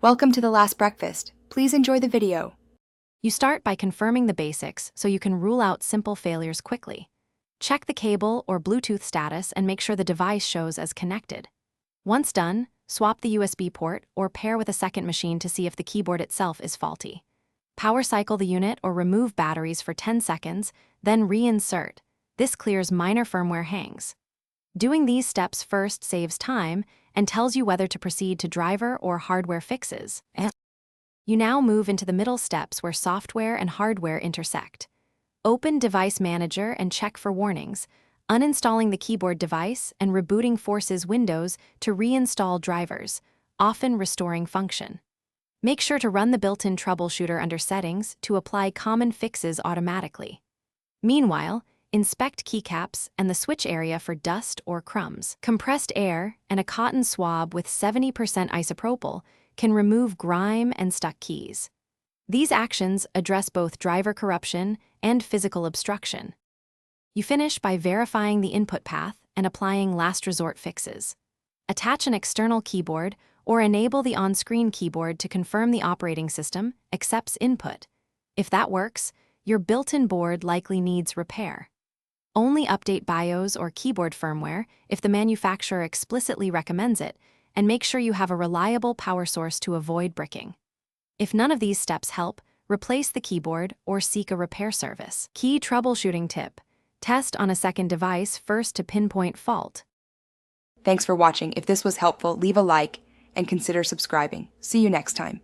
Welcome to The Last Breakfast. Please enjoy the video. You start by confirming the basics so you can rule out simple failures quickly. Check the cable or Bluetooth status and make sure the device shows as connected. Once done, swap the USB port or pair with a second machine to see if the keyboard itself is faulty. Power cycle the unit or remove batteries for 10 seconds, then reinsert. This clears minor firmware hangs. Doing these steps first saves time and tells you whether to proceed to driver or hardware fixes. You now move into the middle steps where software and hardware intersect. Open Device Manager and check for warnings. Uninstalling the keyboard device and rebooting forces Windows to reinstall drivers, often restoring function. Make sure to run the built-in troubleshooter under Settings to apply common fixes automatically. Meanwhile, inspect keycaps and the switch area for dust or crumbs. Compressed air and a cotton swab with 70% isopropyl can remove grime and stuck keys. These actions address both driver corruption and physical obstruction. You finish by verifying the input path and applying last resort fixes. Attach an external keyboard or enable the on-screen keyboard to confirm the operating system accepts input. If that works, your built-in board likely needs repair. Only update BIOS or keyboard firmware if the manufacturer explicitly recommends it, and make sure you have a reliable power source to avoid bricking. If none of these steps help, replace the keyboard or seek a repair service. Key troubleshooting tip: test on a second device first to pinpoint fault. Thanks for watching. If this was helpful, leave a like and consider subscribing. See you next time.